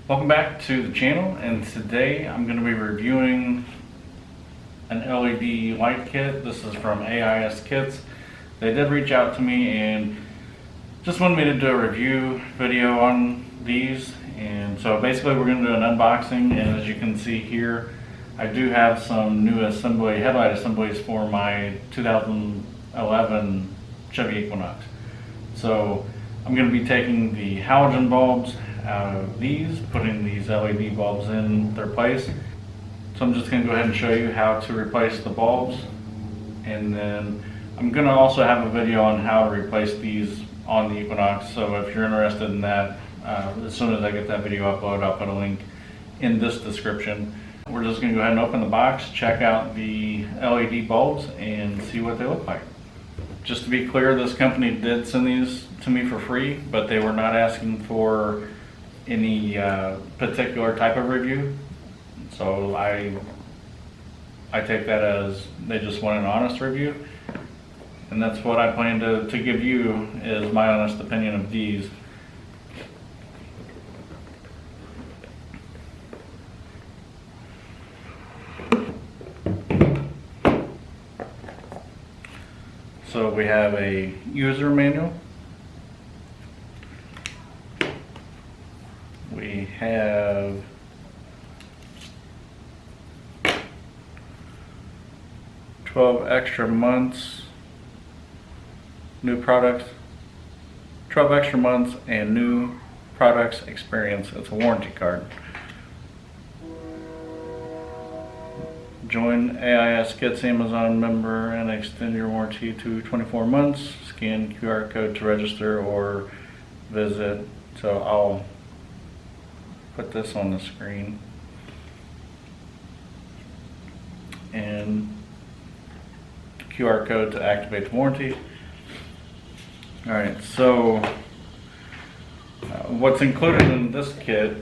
Welcome back to the channel, and today I'm going to be reviewing an LED light kit. This is from AISKITS. They did reach out to me and just wanted me to do a review video on these, and so basically we're going to do an unboxing. And as you can see here, I do have some new headlight assemblies for my 2011 Chevy Equinox. So I'm going to be taking the halogen bulbs out of these, putting these LED bulbs in their place. So I'm just going to go ahead and show you how to replace the bulbs, and then I'm going to also have a video on how to replace these on the Equinox. So if you're interested in that, as soon as I get that video uploaded, I'll put a link in this description. We're just going to go ahead and open the box, check out the LED bulbs, and see what they look like. Just to be clear, this company did send these to me for free, but they were not asking for any particular type of review. So I take that as they just want an honest review, and that's what I plan to give you, is my honest opinion of these. So we have a user manual. We have "12 extra months, new products, 12 extra months and new products experience." It's a warranty card. Join AISKITS Amazon member and extend your warranty to 24 months. Scan QR code to register or visit. So I'll put this on the screen. And QR code to activate the warranty. Alright, so what's included in this kit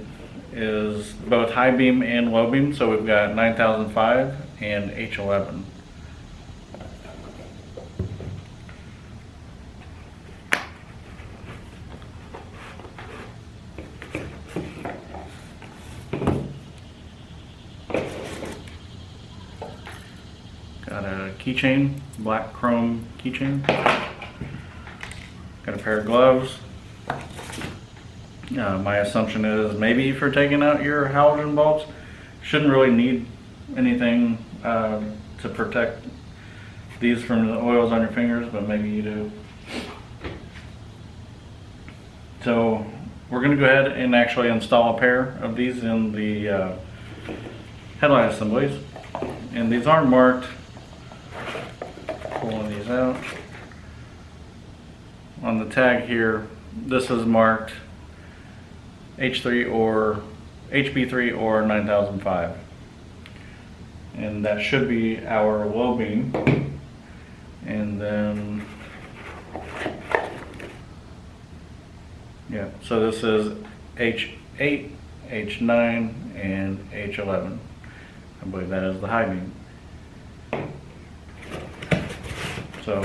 is both high beam and low beam. So we've got 9005 and H11. Got a keychain, black chrome keychain. Got a pair of gloves. My assumption is maybe for taking out your halogen bulbs. Shouldn't really need anything to protect these from the oils on your fingers, but maybe you do. So we're going to go ahead and actually install a pair of these in the headlight assemblies, and these aren't marked. Pulling these out. On the tag here, this is marked H3 or HB3 or 9005, and that should be our low beam. And then so this is H8, H9 and H11. I believe that is the high beam. So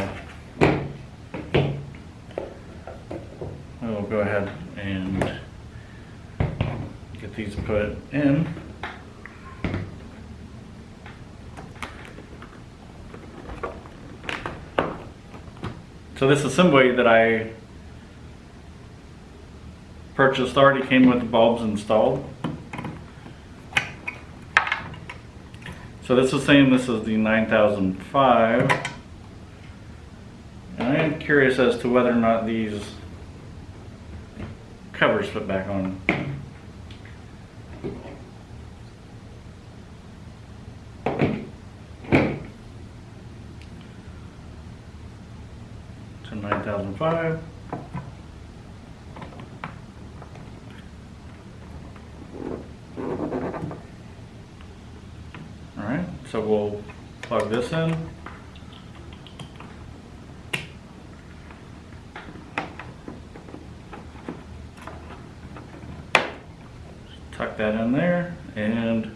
we'll go ahead and get these put in. So this assembly that I purchased already came with the bulbs installed. So this is saying this is the 9005. And I am curious as to whether or not these covers fit back on. So 9005. Alright, so we'll plug this in. Tuck that in there and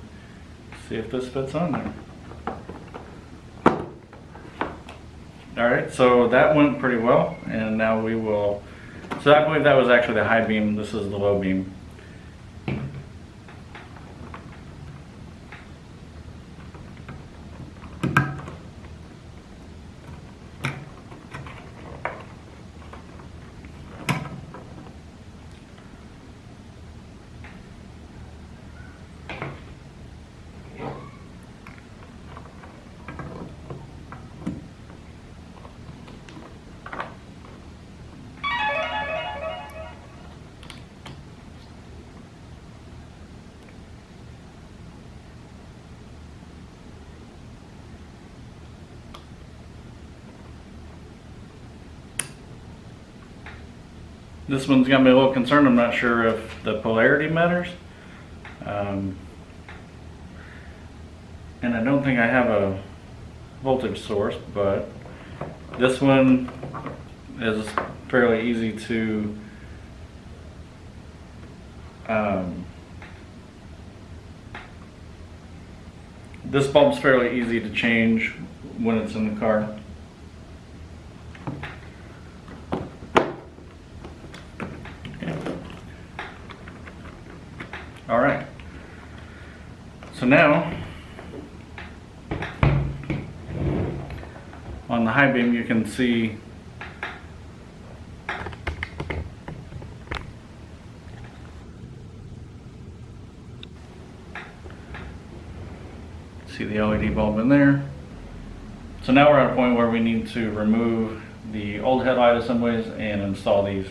see if this fits on there. Alright, so that went pretty well, and now we will, so I believe that was actually the high beam, this is the low beam. This one's got me a little concerned. I'm not sure if the polarity matters. And I don't think I have a voltage source, but this one is fairly easy to this bulb's fairly easy to change when it's in the car. Okay. All right. So now, on the high beam, you can see the LED bulb in there. So now we're at a point where we need to remove the old headlight assemblies and install these.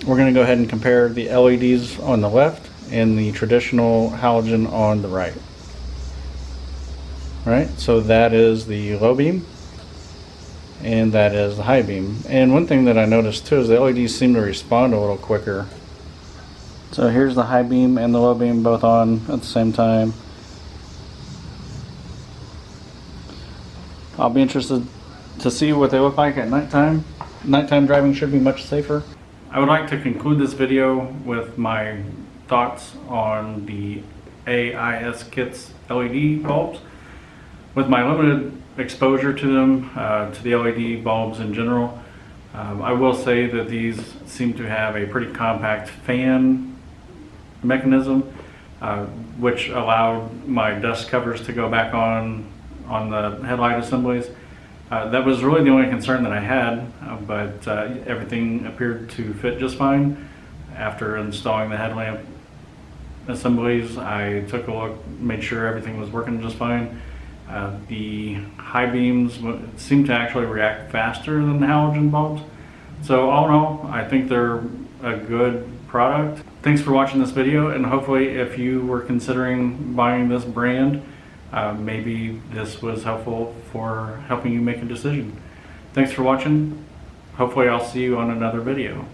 We're going to go ahead and compare the LEDs on the left and the traditional halogen on the right. All right, so that is the low beam and that is the high beam. And one thing that I noticed too is the LEDs seem to respond a little quicker. So here's the high beam and the low beam both on at the same time. I'll be interested to see what they look like at nighttime. Nighttime driving should be much safer. I would like to conclude this video with my thoughts on the AISKITS LED bulbs. With my limited exposure to them, to the LED bulbs in general, I will say that these seem to have a pretty compact fan mechanism, which allowed my dust covers to go back on the headlight assemblies. That was really the only concern that I had, but everything appeared to fit just fine. After installing the headlamp assemblies, I took a look, made sure everything was working just fine. The high beams seem to actually react faster than the halogen bulbs. So all in all, I think they're a good product. Thanks for watching this video, and hopefully if you were considering buying this brand, maybe this was helpful for helping you make a decision. Thanks for watching. Hopefully I'll see you on another video.